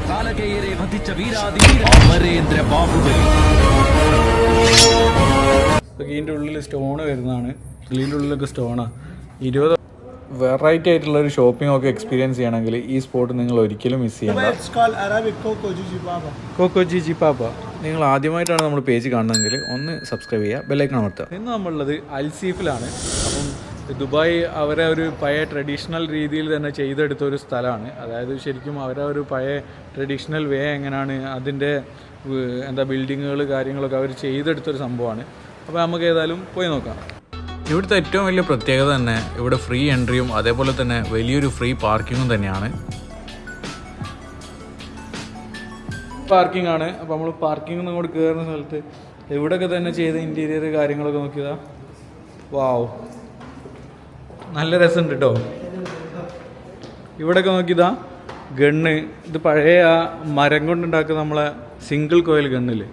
കാലകേയരെ വധിച്ച വീരാധീര അമരേന്ദ്ര ബാഹുബലി. ഇതിൻ്റെ ഉള്ളിൽ സ്റ്റോൺ വരുന്നതാണ്. ഇതിൻ്റെ ഉള്ളിലൊക്കെ സ്റ്റോണാണ്. 20 വെറൈറ്റി ആയിട്ടുള്ള ഒരു ഷോപ്പിംഗ് ഒക്കെ എക്സ്പീരിയൻസ് ചെയ്യണമെങ്കിൽ ഈ സ്പോട്ട് നിങ്ങൾ ഒരിക്കലും മിസ് ചെയ്യണ്ട. കോക്കോജി ജിപ്പാപ്പ. നിങ്ങൾ ആദ്യമായിട്ടാണ് നമ്മൾ പേജ് കാണുന്നതെങ്കിൽ ഒന്ന് സബ്സ്ക്രൈബ് ചെയ്യുക, ബെല്ലൈക്കൺ അമർത്തുക. ഇന്ന് നമ്മളുള്ളത് അൽസീഫിലാണ്. അപ്പം ദുബായ് അവരെ ഒരു പഴയ ട്രഡീഷണൽ രീതിയിൽ തന്നെ ചെയ്തെടുത്ത ഒരു സ്ഥലമാണ്. അതായത് ശരിക്കും അവരെ ഒരു പഴയ ട്രഡീഷണൽ വേ എങ്ങനെയാണ് അതിൻ്റെ ബിൽഡിങ്ങുകൾ കാര്യങ്ങളൊക്കെ അവർ ചെയ്തെടുത്തൊരു സംഭവമാണ്. അപ്പോൾ നമുക്ക് ഏതായാലും പോയി നോക്കാം. ഇവിടുത്തെ ഏറ്റവും വലിയ പ്രത്യേകത തന്നെ ഇവിടെ ഫ്രീ എൻട്രിയും അതേപോലെ തന്നെ വലിയൊരു ഫ്രീ പാർക്കിങ്ങും തന്നെയാണ്. പാർക്കിംഗ് ആണ്. അപ്പോൾ നമ്മൾ പാർക്കിംഗ് അങ്ങോട്ട് കയറുന്ന സ്ഥലത്ത് ഇവിടെയൊക്കെ തന്നെ ചെയ്ത ഇൻറ്റീരിയർ കാര്യങ്ങളൊക്കെ നോക്കിയതാ. വാവ്, നല്ല രസമുണ്ട് കേട്ടോ. ഇവിടെയൊക്കെ നോക്കിയതാ ഗണ്ണ്. ഇത് പഴയ ആ മരം കൊണ്ടുണ്ടാക്കുന്ന നമ്മളെ സിംഗിൾ കോയിൽ ഗണ്ണില്ലേ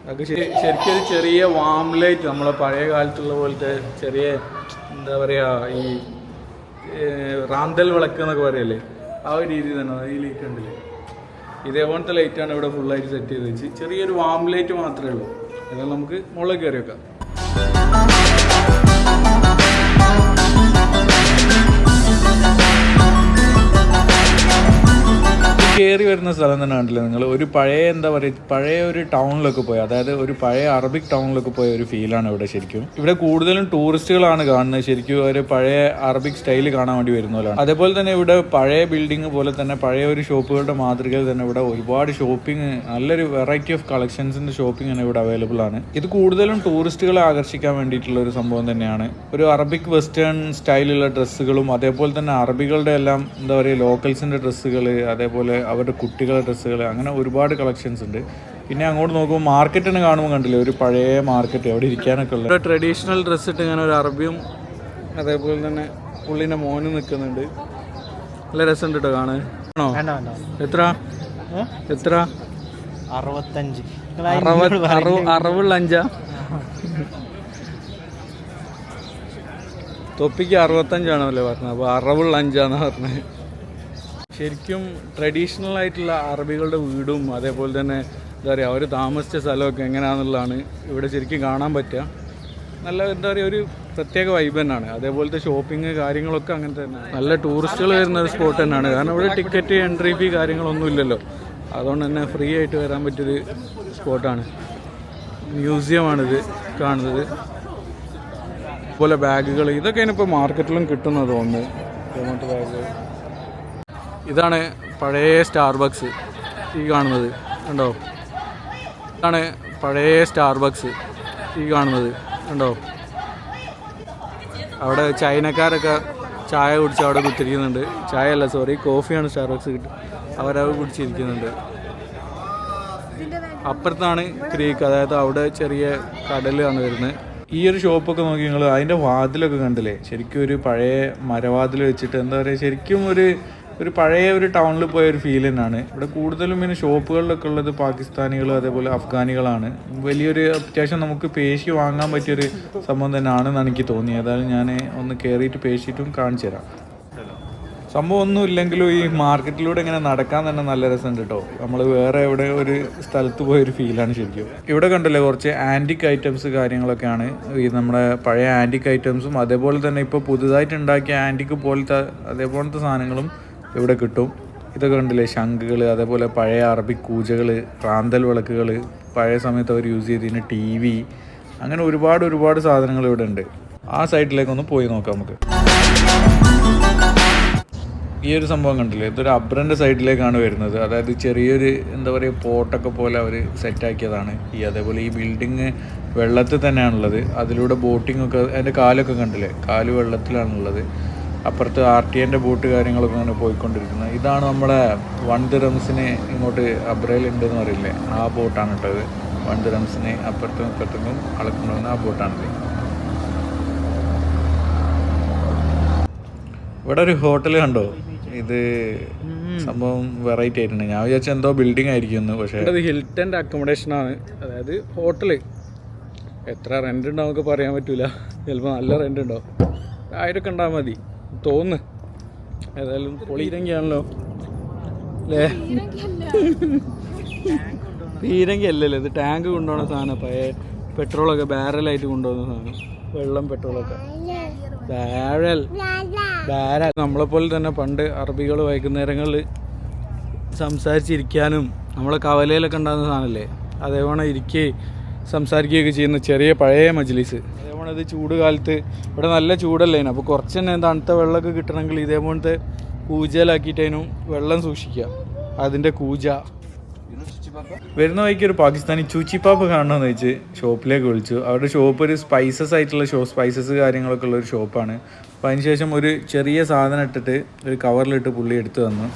അതൊക്കെ ശരിക്കും ഒരു ചെറിയ വാം ലൈറ്റ്, നമ്മളെ പഴയ കാലത്തുള്ള പോലത്തെ ചെറിയ എന്താ പറയുക ഈ റാന്തൽ വിളക്ക് എന്നൊക്കെ പറയല്ലേ, ആ ഒരു രീതി തന്നെ ഈ ലൈറ്റ് ഉണ്ടല്ലേ. ഇതേപോലത്തെ ലൈറ്റാണ് ഇവിടെ ഫുള്ളായിട്ട് സെറ്റ് ചെയ്ത് വെച്ച്. ചെറിയൊരു വാം ലൈറ്റ് മാത്രമേ ഉള്ളൂ. എന്നാൽ നമുക്ക് മുകളിൽ കയറി വെക്കാം. കയറി വരുന്ന സ്ഥലം തന്നെ കണ്ടില്ല നിങ്ങൾ. ഒരു പഴയ എന്താ പറയുക, പഴയ ഒരു ടൗണിലൊക്കെ പോയി, അതായത് ഒരു പഴയ അറബിക് ടൗണിലൊക്കെ പോയ ഒരു ഫീലാണ് ഇവിടെ. ശരിക്കും ഇവിടെ കൂടുതലും ടൂറിസ്റ്റുകളാണ് കാണുന്നത്. ശരിക്കും ഒരു പഴയ അറബിക് സ്റ്റൈൽ കാണാൻ വേണ്ടി വരുന്നവരാണ്. അതേപോലെ തന്നെ ഇവിടെ പഴയ ബിൽഡിംഗ് പോലെ തന്നെ പഴയ ഒരു ഷോപ്പുകളുടെ മാതൃകയിൽ തന്നെ ഇവിടെ ഒരുപാട് ഷോപ്പിംഗ്, നല്ലൊരു വെറൈറ്റി ഓഫ് കളക്ഷൻസിൻ്റെ ഷോപ്പിംഗ് തന്നെ ഇവിടെ അവൈലബിൾ ആണ്. ഇത് കൂടുതലും ടൂറിസ്റ്റുകളെ ആകർഷിക്കാൻ വേണ്ടിയിട്ടുള്ള ഒരു സംഭവം തന്നെയാണ്. ഒരു അറബിക് വെസ്റ്റേൺ സ്റ്റൈലുള്ള ഡ്രസ്സുകളും അതേപോലെ തന്നെ അറബികളുടെ എല്ലാം എന്താ പറയുക ലോക്കൽസിൻ്റെ ഡ്രസ്സുകൾ, അതേപോലെ അവരുടെ കുട്ടികളുടെ ഡ്രസ്സുകൾ, അങ്ങനെ ഒരുപാട് കളക്ഷൻസ് ഉണ്ട്. പിന്നെ അങ്ങോട്ട് നോക്കുമ്പോൾ മാർക്കറ്റിന് കാണുമ്പോൾ കണ്ടില്ലേ ഒരു പഴയ മാർക്കറ്റ്, അവിടെ ഇരിക്കാനൊക്കെ ഉള്ളത്. ട്രഡീഷണൽ ഡ്രസ്സ് ഇട്ട് ഇങ്ങനെ ഒരു അറബിയും അതേപോലെ തന്നെ പുള്ളിൻ്റെ മോനും നിൽക്കുന്നുണ്ട്. നല്ല രസമുണ്ട് കേട്ടോ കാണാൻ. ആണോ? എത്ര 65. 65 തൊപ്പിക്ക് 65ആണല്ലേ പറഞ്ഞത്. അപ്പോൾ 65 പറഞ്ഞത്. ശരിക്കും ട്രഡീഷണൽ ആയിട്ടുള്ള അറബികളുടെ വീടും അതേപോലെ തന്നെ എന്താ പറയുക അവർ താമസിച്ച സ്ഥലമൊക്കെ എങ്ങനെയാണെന്നുള്ളതാണ് ഇവിടെ ശരിക്കും കാണാൻ പറ്റുക. നല്ല എന്താ പറയുക ഒരു പ്രത്യേക വൈബ് തന്നെയാണ്. അതേപോലത്തെ ഷോപ്പിംഗ് കാര്യങ്ങളൊക്കെ അങ്ങനെ തന്നെ. നല്ല ടൂറിസ്റ്റുകൾ വരുന്ന ഒരു സ്പോട്ട് തന്നെയാണ്. കാരണം ഇവിടെ ടിക്കറ്റ് എൻട്രി ഫീ കാര്യങ്ങളൊന്നും ഇല്ലല്ലോ. അതുകൊണ്ട് തന്നെ ഫ്രീ ആയിട്ട് വരാൻ പറ്റിയൊരു സ്പോട്ടാണ്. മ്യൂസിയമാണിത് കാണുന്നത്. അതുപോലെ ബാഗുകൾ, ഇതൊക്കെയാണ് ഇപ്പോൾ മാർക്കറ്റിലും കിട്ടുന്നത് തോന്നുന്നു. അങ്ങനത്തെ ബാഗുകൾ. ഇതാണ് പഴയ സ്റ്റാർബക്സ് ഈ കാണുന്നത് കണ്ടോ. ഇതാണ് പഴയ സ്റ്റാർബക്സ് ഈ കാണുന്നത് കണ്ടോ. അവിടെ ചൈനക്കാരൊക്കെ ചായ കുടിച്ച് അവിടെ കുത്തിരിക്കുന്നുണ്ട്. ചായ അല്ല, സോറി, കോഫിയാണ് സ്റ്റാർബക്സ് കിട്ടും. അവരത് കുടിച്ചിരിക്കുന്നുണ്ട്. അപ്പുറത്താണ് ക്രീക്ക്, അതായത് അവിടെ ചെറിയ കടലാണ് വരുന്നത്. ഈ ഒരു ഷോപ്പൊക്കെ നോക്കി നിങ്ങൾ, അതിൻ്റെ വാതിലൊക്കെ കണ്ടില്ലേ, ശരിക്കും ഒരു പഴയ മരവാതിൽ വെച്ചിട്ട് എന്താ പറയുക, ശരിക്കും ഒരു പഴയ ഒരു ടൗണിൽ പോയ ഒരു ഫീൽ തന്നെയാണ്. ഇവിടെ കൂടുതലും പിന്നെ ഷോപ്പുകളിലൊക്കെ ഉള്ളത് പാകിസ്ഥാനികൾ അതേപോലെ അഫ്ഗാനികളാണ്. വലിയൊരു അത്യാവശ്യം നമുക്ക് പേശി വാങ്ങാൻ പറ്റിയൊരു സംഭവം തന്നെയാണെന്നാണ് എനിക്ക് തോന്നിയത്. ഏതായാലും ഞാൻ ഒന്ന് കയറിയിട്ട് പേശിയിട്ടും കാണിച്ചു തരാം. സംഭവം ഒന്നും ഇല്ലെങ്കിലും ഈ മാർക്കറ്റിലൂടെ ഇങ്ങനെ നടക്കാൻ തന്നെ നല്ല രസമുണ്ട് കേട്ടോ. നമ്മൾ വേറെ എവിടെ ഒരു സ്ഥലത്ത് പോയൊരു ഫീലാണ് ശരിക്കും. ഇവിടെ കണ്ടല്ലേ കുറച്ച് ആൻറ്റിക് ഐറ്റംസ് കാര്യങ്ങളൊക്കെയാണ്. ഈ നമ്മുടെ പഴയ ആൻറ്റിക് ഐറ്റംസും അതേപോലെ തന്നെ ഇപ്പോൾ പുതുതായിട്ട് ഉണ്ടാക്കിയ ആൻറ്റിക് പോലത്തെ അതേപോലത്തെ സാധനങ്ങളും ഇവിടെ കിട്ടും. ഇതൊക്കെ കണ്ടില്ലേ ശംഖുകൾ, അതേപോലെ പഴയ അറബിക് കൂജകൾ, റാന്തൽ വിളക്കുകൾ, പഴയ സമയത്ത് അവർ യൂസ് ചെയ്തിരുന്ന TV, അങ്ങനെ ഒരുപാട് സാധനങ്ങൾ ഇവിടെ ഉണ്ട്. ആ സൈഡിലേക്കൊന്ന് പോയി നോക്കാം നമുക്ക്. ഈ ഒരു സംഭവം കണ്ടില്ലേ, ഇതൊരു അബ്രൻ്റെ സൈഡിലേക്കാണ് വരുന്നത്. അതായത് ചെറിയൊരു എന്താ പറയുക പോട്ടൊക്കെ പോലെ അവർ സെറ്റാക്കിയതാണ്. അതേപോലെ ഈ ബിൽഡിങ് വെള്ളത്തിൽ തന്നെയാണുള്ളത്. അതിലൂടെ ബോട്ടിംഗ് ഒക്കെ, അതിൻ്റെ കാലൊക്കെ കണ്ടില്ലേ, കാല് വെള്ളത്തിലാണുള്ളത്. അപ്പുറത്ത് RTNൻ്റെ ബോട്ട് കാര്യങ്ങളൊക്കെ അങ്ങനെ പോയിക്കൊണ്ടിരിക്കുന്നത്. ഇതാണ് നമ്മുടെ 1 ദിറംസിന് ഇങ്ങോട്ട് അബ്രയിലുണ്ടെന്ന് പറയില്ലേ, ആ ബോട്ടാണ് കേട്ടത്. 1 ദിറംസിന് അപ്പുറത്തും ഇപ്പുറത്തും അളക്കുണ്ടാകുന്ന ആ ബോട്ടാണിത്. ഇവിടെ ഒരു ഹോട്ടൽ കണ്ടോ, ഇത് സംഭവം വെറൈറ്റി ആയിട്ടുണ്ട്. ഞാൻ വിചാരിച്ച എന്തോ ബിൽഡിംഗ് ആയിരിക്കും. പക്ഷേ ഇത് ഹിൽട്ടൻ്റെ അക്കോമഡേഷനാണ്, അതായത് ഹോട്ടല്. എത്ര റെൻ്റ് ഉണ്ടാവും നമുക്ക് പറയാൻ പറ്റില്ല. ചിലപ്പോൾ നല്ല റെൻ്റ് ഉണ്ടാവും. 1000 ഉണ്ടാകാൻ മതി തോന്നുന്നു. ഏതായാലും പൊളിയിലെങ്കിയാണല്ലോ. അല്ലേ? പീരങ്കി അല്ലല്ലോ ഇത്, ടാങ്ക് കൊണ്ടുപോകുന്ന സാധനം. പഴയ പെട്രോളൊക്കെ ബാരലായിട്ട് കൊണ്ടുപോകുന്ന സാധനം, വെള്ളം പെട്രോളൊക്കെ. Barrel barrel. നമ്മളെപ്പോലെ തന്നെ പണ്ട് അറബികൾ വൈകുന്നേരങ്ങളിൽ സംസാരിച്ചിരിക്കാനും നമ്മളെ കവലയിലൊക്കെ ഉണ്ടാകുന്ന സാധനമല്ലേ, അതേപോലെ ഇരിക്കുകയും സംസാരിക്കുകയൊക്കെ ചെയ്യുന്ന ചെറിയ പഴയ മജ്ലിസ്. അതേപോലെ ഇത് ചൂട് കാലത്ത് ഇവിടെ നല്ല ചൂടല്ലേ, അപ്പോൾ കുറച്ച് തന്നെ തണുത്ത വെള്ളമൊക്കെ കിട്ടണമെങ്കിൽ ഇതേപോലത്തെ കൂജയിലാക്കിയിട്ടതിനും വെള്ളം സൂക്ഷിക്കുക. അതിൻ്റെ കൂജ. വരുന്ന വഴിക്ക് ഒരു പാകിസ്ഥാനി ചൂച്ചിപ്പാപ്പ കാണണമെന്ന് വെച്ച് ഷോപ്പിലേക്ക് വിളിച്ചു. അവരുടെ ഷോപ്പ് ഒരു സ്പൈസസ് ആയിട്ടുള്ള സ്പൈസസ് കാര്യങ്ങളൊക്കെ ഉള്ള ഒരു ഷോപ്പാണ്. അപ്പോൾ അതിനുശേഷം ഒരു ചെറിയ സാധനം ഇട്ടിട്ട് ഒരു കവറിലിട്ട് പുള്ളി എടുത്തു തന്നു.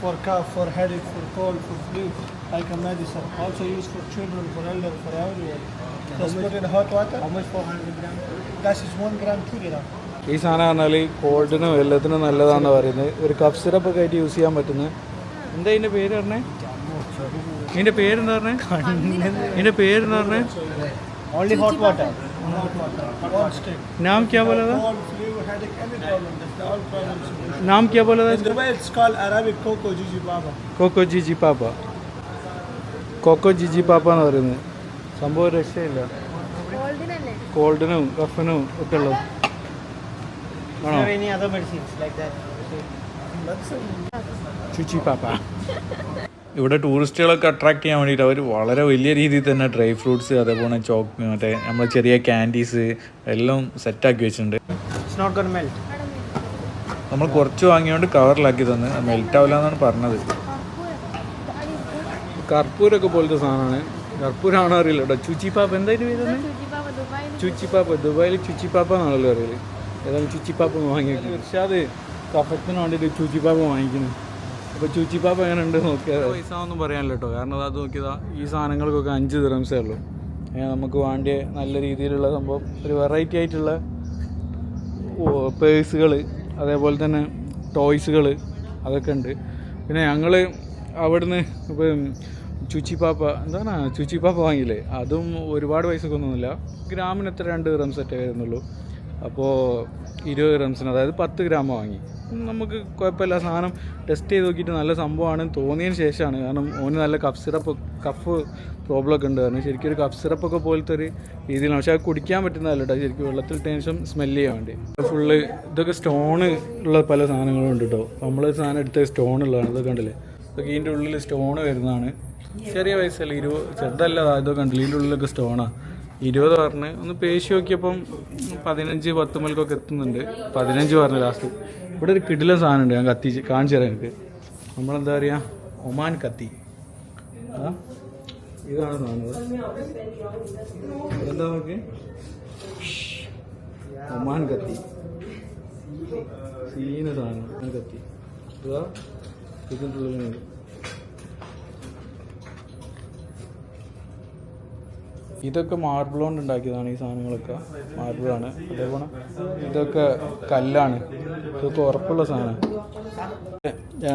For cough, for headache, for cold, for flu, like a medicine. Also used for children, for elder, for everyone. Just put in hot water. How much? 400 gram. That is 1 gram, 2 gram. ഈ സാധനം പറഞ്ഞാൽ കോൾഡിനും എല്ലാത്തിനും നല്ലതാണെന്ന് പറയുന്നത്. ഒരു cough സിറപ്പൊക്കെ ആയിട്ട് use ചെയ്യാൻ പറ്റുന്നത്. എന്താ ഇതിൻ്റെ പേര് പറഞ്ഞേ? ഇതിൻ്റെ പേരെന്താ പറഞ്ഞേ? ഇതിൻ്റെ പേരെന്താ പറഞ്ഞേ? Only hot water. Hot water. One stick. നാം ക്യാ ബോലാ താ? Cold, flu, headache, any problem. That's all problems. നാം ക്യാ ബോലാ താ? In the way it's called Arabic coco jiji baba. കോക്കോ ജിജി പാപ്പ. കോക്കോ ജിജി പാപ്പ എന്ന് പറയുന്നത് സംഭവം രക്ഷയില്ല. കോൾഡിനും കഫിനും ഒക്കെ ഉള്ളത് ആണോ? Any other medicines like that? ചുച്ചി പാപ്പ. ഇവിടെ ടൂറിസ്റ്റുകളൊക്കെ അട്രാക്ട് ചെയ്യാൻ വേണ്ടിയിട്ട് അവർ വളരെ വലിയ രീതിയിൽ തന്നെ ഡ്രൈ ഫ്രൂട്ട്സ്, അതേപോലെ മറ്റേ നമ്മൾ ചെറിയ ക്യാൻഡീസ് എല്ലാം സെറ്റാക്കി വെച്ചിട്ടുണ്ട്. It's not gonna melt. നമ്മൾ കുറച്ച് വാങ്ങിയോണ്ട് കവറിലാക്കി തന്ന്. മെൽറ്റ് ആവില്ല എന്നാണ് പറഞ്ഞത്. കർപ്പൂരൊക്കെ പോലത്തെ സാധനമാണ്. കർപ്പൂരാണോ അറിയില്ല കേട്ടോ. ചുച്ചിപ്പാപ്പ എന്തായിട്ട് പേര്? ചുച്ചിപ്പാപ്പ. ദുബായിൽ ചുച്ചിപ്പാപ്പ എന്നാണല്ലോ അറിയില്ല. ഏതായാലും ചുച്ചിപ്പാപ്പ വാങ്ങി പക്ഷേ അത് കഫത്തിന് വേണ്ടിയിട്ട് ചുച്ചിപ്പാപ്പ വാങ്ങിക്കുന്നു. അപ്പോൾ ചുച്ചിപ്പാപ്പ എങ്ങനെ ഉണ്ട് നോക്കിയാൽ പൈസ ഒന്നും പറയാനില്ല കേട്ടോ. കാരണം അത് നോക്കിയതാ ഈ സാധനങ്ങൾക്കൊക്കെ 5 ദിറംസേ ഉള്ളൂ. നമുക്ക് വേണ്ടിയ നല്ല രീതിയിലുള്ള സംഭവം ഒരു വെറൈറ്റി ആയിട്ടുള്ള പേഴ്സുകൾ, അതേപോലെ തന്നെ ടോയ്സുകൾ അതൊക്കെ ഉണ്ട്. പിന്നെ ഞങ്ങൾ അവിടുന്ന് ഇപ്പം ചുച്ചിപ്പാപ്പ ചുച്ചിപ്പാപ്പ വാങ്ങിയില്ലേ, അതും ഒരുപാട് പൈസക്കൊന്നുമില്ല. ഗ്രാമിന് എത്ര 2 ദിറംസൊക്കെ വരുന്നുള്ളൂ. അപ്പോൾ 20 ദിറംസിന്, അതായത് 10 ഗ്രാം വാങ്ങി. നമുക്ക് കുഴപ്പമില്ല, സാധനം ടെസ്റ്റ് ചെയ്ത് നോക്കിയിട്ട് നല്ല സംഭവമാണെന്ന് തോന്നിയതിന് ശേഷമാണ്. കാരണം ഓന് നല്ല കഫ് പ്രോബ്ലം ഒക്കെ ഉണ്ട്. കാരണം ശരിക്കും ഒരു കഫ് സിറപ്പൊക്കെ പോലത്തെ ഒരു രീതിയിലാണ്. പക്ഷേ അത് കുടിക്കാൻ പറ്റുന്നതല്ല കേട്ടോ. ശരിക്കും വെള്ളത്തിൽ ടെൻഷൻ സ്മെല്ല് ചെയ്യാൻ വേണ്ടി. ഫുള്ള് ഇതൊക്കെ സ്റ്റോണ് ഉള്ള പല സാധനങ്ങളും ഉണ്ട് കേട്ടോ. നമ്മൾ സാധനം എടുത്ത സ്റ്റോൺ ഉള്ളതാണ്. ഇതൊക്കെ കണ്ടില്ലേ, ഇതൊക്കെ ഇതിൻ്റെ ഉള്ളിൽ സ്റ്റോൺ വരുന്നതാണ്. ചെറിയ പൈസയല്ല, 20 ചെറുതല്ല. ഇതൊക്കെ കണ്ടില്ല, ഇതിൻ്റെ ഉള്ളിലൊക്കെ സ്റ്റോണാണ്. 20 പറഞ്ഞ് ഒന്ന് പേശി നോക്കിയപ്പം 15-10 മുതൽക്കൊക്കെ എത്തുന്നുണ്ട്. 15 പറഞ്ഞു ലാസ്റ്റ്. ഇവിടെ ഒരു കിടിലൻ സാധനമുണ്ട്, ഞാൻ കാണിച്ചു തരാം എനിക്ക്. നമ്മളെന്താ പറയുക, ഒമാൻ കത്തി. ഇതാണ് സാധനം. എന്താ നോക്കി, ഒമാൻ കത്തി. സീന സാധനം ഒമാൻ കത്തി. ഇതാ ഇതിൻ്റെ ഉള്ളിൽ ഇതൊക്കെ മാർബിൾ കൊണ്ട് ഉണ്ടാക്കിയതാണ്. ഈ സാധനങ്ങളൊക്കെ മാർബിളാണ്. അതേപോലെ ഇതൊക്കെ കല്ലാണ്. ഇതൊക്കെ ഉറപ്പുള്ള സാധനം.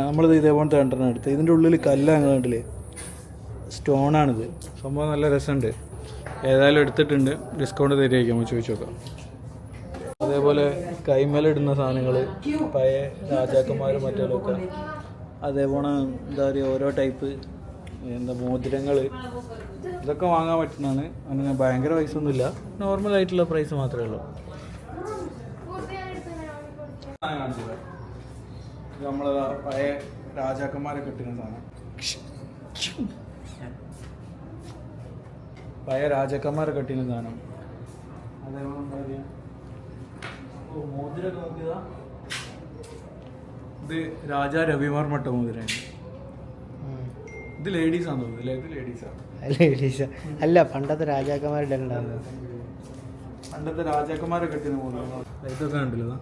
നമ്മളിത് ഇതേപോലത്തെ രണ്ടെണ്ണം എടുത്ത്, ഇതിൻ്റെ ഉള്ളിൽ കല്ലാണ് കണ്ടില്ലേ, സ്റ്റോണാണിത്. സംഭവം നല്ല രസമുണ്ട്. ഏതായാലും എടുത്തിട്ടുണ്ട്, ഡിസ്കൗണ്ട് തരുമായിരിക്കും, നമുക്ക് ചോദിച്ചു നോക്കാം. അതേപോലെ കൈമേലിടുന്ന സാധനങ്ങൾ, പഴയ രാജാക്കന്മാരും മറ്റേലൊക്കെ. അതേപോലെ എന്താ പറയുക, ഓരോ ടൈപ്പ് മോതിരങ്ങൾ, ഇതൊക്കെ വാങ്ങാൻ പറ്റുന്നതാണ്. അങ്ങനെ ഭയങ്കര പൈസ ഒന്നുമില്ല, നോർമലായിട്ടുള്ള പ്രൈസ് മാത്രമേ ഉള്ളൂ. നമ്മൾ പഴയ രാജാക്കന്മാരെ കിട്ടുന്ന സാധനം, പഴയ രാജാക്കന്മാരെ കെട്ടിന സാധനം. അതേപോലെ എന്താ പറയുക, മോതിരൊക്കെ നോക്കിയതാ. ഇത് രാജാ രവിവർമ്മട്ട മോതിരാണ്. ഇത് ലേഡീസാന്ന് തോന്നുന്നു. ഇത് ലേഡീസാ അല്ല, പണ്ടത്തെ രാജാക്കന്മാരുടെ ഉണ്ടാകുന്നത്. പണ്ടത്തെ രാജാക്കന്മാരെ കെട്ടിന മോതിരം. ഇതൊക്കെ കണ്ടില്ല,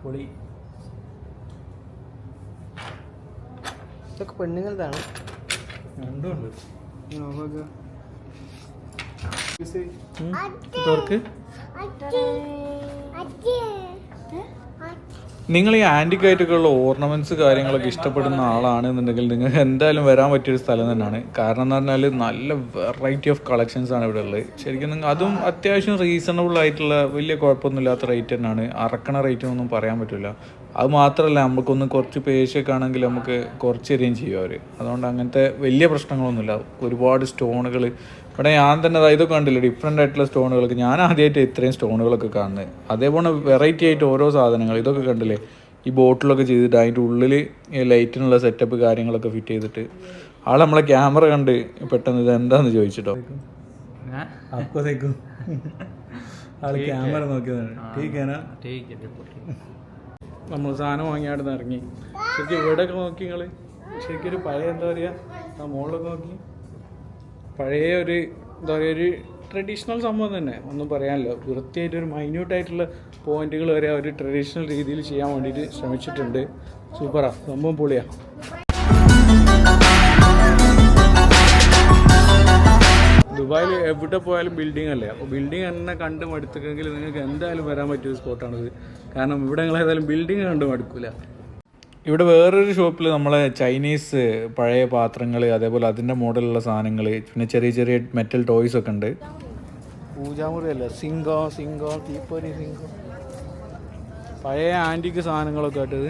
പൊളി. ഇതൊക്കെ പെണ്ണുങ്ങളതാണ്. രണ്ടുമുണ്ട്. തുറക്ക്. നിങ്ങൾ ഈ ആൻറ്റിക് ആയിട്ടൊക്കെയുള്ള ഓർണമെൻറ്റ്സ് കാര്യങ്ങളൊക്കെ ഇഷ്ടപ്പെടുന്ന ആളാണെന്നുണ്ടെങ്കിൽ നിങ്ങൾക്ക് എന്തായാലും വരാൻ പറ്റിയൊരു സ്ഥലം തന്നെയാണ്. കാരണം എന്ന് പറഞ്ഞാൽ നല്ല വെറൈറ്റി ഓഫ് കളക്ഷൻസ് ആണ് ഇവിടെ ഉള്ളത്. ശരിക്കും നിങ്ങൾ അതും അത്യാവശ്യം റീസണബിൾ ആയിട്ടുള്ള വലിയ കുഴപ്പമൊന്നുമില്ലാത്ത റേറ്റ് തന്നെയാണ്. അറക്കണ റേറ്റ് ഒന്നും പറയാൻ പറ്റില്ല. അത് മാത്രമല്ല നമുക്കൊന്ന് കുറച്ച് പേശൊക്കെ ആണെങ്കിൽ നമുക്ക് കുറച്ച് തരികയും ചെയ്യും അവർ. അതുകൊണ്ട് അങ്ങനത്തെ വലിയ പ്രശ്നങ്ങളൊന്നുമില്ല. ഒരുപാട് സ്റ്റോണുകൾ ഇവിടെ ഞാൻ തന്നെ ഇതൊക്കെ കണ്ടില്ല, ഡിഫറെൻ്റ് ആയിട്ടുള്ള സ്റ്റോണുകളൊക്കെ ഞാൻ ആദ്യമായിട്ട് ഇത്രയും സ്റ്റോണുകളൊക്കെ കാണുന്നത്. അതേപോലെ വെറൈറ്റി ആയിട്ട് ഓരോ സാധനങ്ങൾ ഇതൊക്കെ കണ്ടില്ലേ, ഈ ബോട്ടിലൊക്കെ ചെയ്തിട്ട് അതിൻ്റെ ഉള്ളിൽ ലൈറ്റിനുള്ള സെറ്റപ്പ് കാര്യങ്ങളൊക്കെ ഫിറ്റ് ചെയ്തിട്ട് ആൾ നമ്മളെ ക്യാമറ കണ്ട് പെട്ടെന്ന് ഇത് എന്താണെന്ന് ചോദിച്ചിട്ടോ, ആൾ ക്യാമറ നോക്കിയതാണ്. നമ്മൾ സാധനം വാങ്ങിയാടുന്ന് ഇറങ്ങി. ശരിക്കും ഇവിടെയൊക്കെ നോക്കി നിങ്ങൾ, ശരിക്കും ഒരു പഴയ എന്താ പറയുക, മുകളിലൊക്കെ നോക്കി പഴയ ഒരു എന്താ പറയുക ഒരു ട്രഡീഷണൽ സംഭവം തന്നെ, ഒന്നും പറയാനില്ല. വൃത്തിയായിട്ട് ഒരു മൈന്യൂട്ടായിട്ടുള്ള പോയിന്റുകൾ വരെ ഒരു ട്രഡീഷണൽ രീതിയിൽ ചെയ്യാൻ വേണ്ടിയിട്ട് ശ്രമിച്ചിട്ടുണ്ട്. സൂപ്പറാ, സംഭവം പൊളിയാ. ദുബായിൽ എവിടെ പോയാലും ബിൽഡിംഗ് അല്ലേ, അപ്പോൾ ബിൽഡിംഗ് തന്നെ കണ്ട് മടുത്തെങ്കിൽ നിങ്ങൾക്ക് എന്തായാലും വരാൻ പറ്റിയൊരു സ്പോട്ടാണിത്. കാരണം ഇവിടെ നിങ്ങൾ ഏതായാലും ബിൽഡിംഗ് കണ്ട് മടുക്കില്ല. ഇവിടെ വേറൊരു ഷോപ്പിൽ നമ്മളെ ചൈനീസ് പഴയ പാത്രങ്ങൾ, അതേപോലെ അതിൻ്റെ മോഡലുള്ള സാധനങ്ങൾ, പിന്നെ ചെറിയ ചെറിയ മെറ്റൽ ടോയ്സ് ഒക്കെ ഉണ്ട്. പൂജാമുറിയല്ല, സിങ്കോ തീപ്പൊരി സിങ്കോ, പഴയ ആൻറ്റിക്ക് സാധനങ്ങളൊക്കെ ആയിട്ടത്.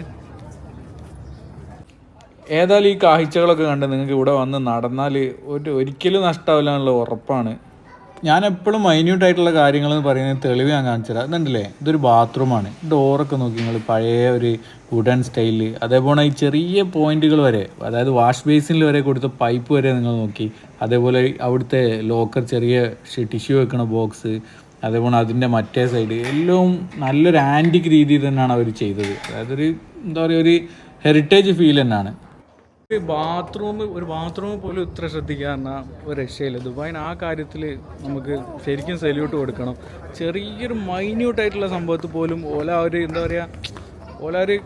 ഏതായാലും ഈ കാഴ്ചകളൊക്കെ കണ്ട് നിങ്ങൾക്ക് ഇവിടെ വന്ന് നടന്നാൽ ഒരിക്കലും നഷ്ടമാവില്ല എന്നുള്ള ഉറപ്പാണ്. ഞാൻ എപ്പോഴും മൈന്യൂട്ടായിട്ടുള്ള കാര്യങ്ങളെന്ന് പറയുന്നത് തെളിവ് ഞാൻ കാണിച്ചു തരാം. ഇതുണ്ടല്ലേ, ഇതൊരു ബാത്റൂമാണ്. ഡോറൊക്കെ നോക്കി നിങ്ങൾ, പഴയ ഒരു വുഡൻ സ്റ്റൈലിൽ. അതേപോലെ ഈ ചെറിയ പോയിന്റുകൾ വരെ, അതായത് വാഷ് ബേസിനിൽ വരെ കൊടുത്ത പൈപ്പ് വരെ നിങ്ങൾ നോക്കി. അതേപോലെ അവിടുത്തെ ലോക്കർ, ചെറിയ ടിഷ്യൂ വെക്കണ ബോക്സ്, അതേപോലെ അതിൻ്റെ മറ്റേ സൈഡ് എല്ലാം നല്ലൊരു ആൻറ്റിക് രീതിയിൽ തന്നെയാണ് അവർ ചെയ്തത്. അതായത് ഒരു എന്താ പറയുക, ഒരു ഹെറിറ്റേജ് ഫീൽ തന്നെയാണ്. ഒരു ബാത്റൂം പോലും ഇത്ര ശ്രദ്ധിക്കുക പറഞ്ഞാൽ ഒരു രക്ഷയില്ല. ദുബായിന് ആ കാര്യത്തിൽ നമുക്ക് ശരിക്കും സല്യൂട്ട് കൊടുക്കണം. ചെറിയൊരു മൈന്യൂട്ടായിട്ടുള്ള സംഭവത്തിൽ പോലും ഒരു എന്താ പറയുക, ഒരു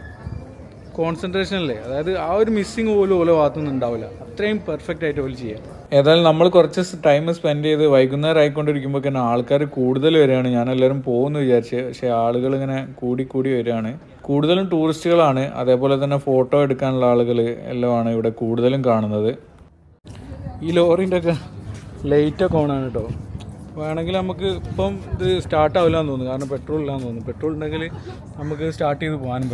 കോൺസെൻട്രേഷൻ അല്ലേ, അതായത് ആ ഒരു മിസ്സിങ് പോലും ഭാഗത്തുനിന്ന് ഉണ്ടാവില്ല. അത്രയും പെർഫെക്റ്റ് ആയിട്ട് പോലും ചെയ്യാം. ഏതായാലും നമ്മൾ കുറച്ച് ടൈം സ്പെൻഡ് ചെയ്ത് വൈകുന്നേരം ആയിക്കൊണ്ടിരിക്കുമ്പോൾ തന്നെ ആൾക്കാർ കൂടുതൽ വരികയാണ്. ഞാനെല്ലാവരും പോകുമെന്ന് വിചാരിച്ച്, പക്ഷേ ആളുകൾ ഇങ്ങനെ കൂടി വരികയാണ്. കൂടുതലും ടൂറിസ്റ്റുകളാണ്, അതേപോലെ തന്നെ ഫോട്ടോ എടുക്കാനുള്ള ആളുകൾ എല്ലാമാണ് ഇവിടെ കൂടുതലും കാണുന്നത്. ഈ ലോറിൻ്റെ ഒക്കെ ലൈറ്റൊക്കെ ഓണാണ് കേട്ടോ. വേണമെങ്കിൽ നമുക്ക് ഇപ്പം ഇത് സ്റ്റാർട്ടാവില്ലാന്ന് തോന്നുന്നു, കാരണം പെട്രോൾ ഇല്ലാന്ന് തോന്നുന്നു. പെട്രോൾ ഉണ്ടെങ്കിൽ നമുക്ക് സ്റ്റാർട്ട് ചെയ്ത് പോകാനും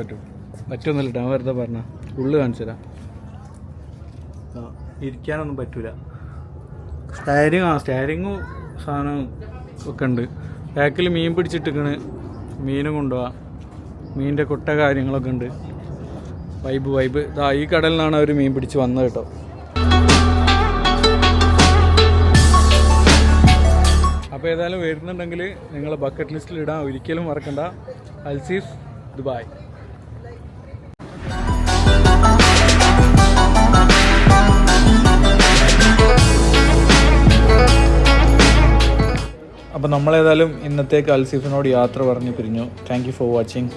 പറ്റുമെന്നില്ല. ഞാൻ വെറുതെ പറഞ്ഞാൽ ഉള്ളു കാണിച്ചു തരാം. ഇരിക്കാനൊന്നും പറ്റൂല. സ്റ്റാരിങ്ങും സാധനം ഒക്കെ ഉണ്ട്. ബാക്കിൽ മീൻ പിടിച്ചിട്ടിക്കണ്, മീനും കൊണ്ടുപോവാം. മീനിൻ്റെ കൊട്ട കാര്യങ്ങളൊക്കെ ഉണ്ട്. വൈബ്. ഈ കടലിൽ നിന്നാണ് അവർ മീൻ പിടിച്ച് വന്നത് കേട്ടോ. അപ്പോൾ ഏതായാലും വരുന്നുണ്ടെങ്കിൽ നിങ്ങൾ ബക്കറ്റ് ലിസ്റ്റിൽ ഇടാൻ ഒരിക്കലും മറക്കണ്ട. Al Seef Dubai. അപ്പോൾ നമ്മളേതായാലും ഇന്നത്തേക്ക് അൽസീഫിനോട് യാത്ര പറഞ്ഞ് പിരിഞ്ഞു. Thank you for watching.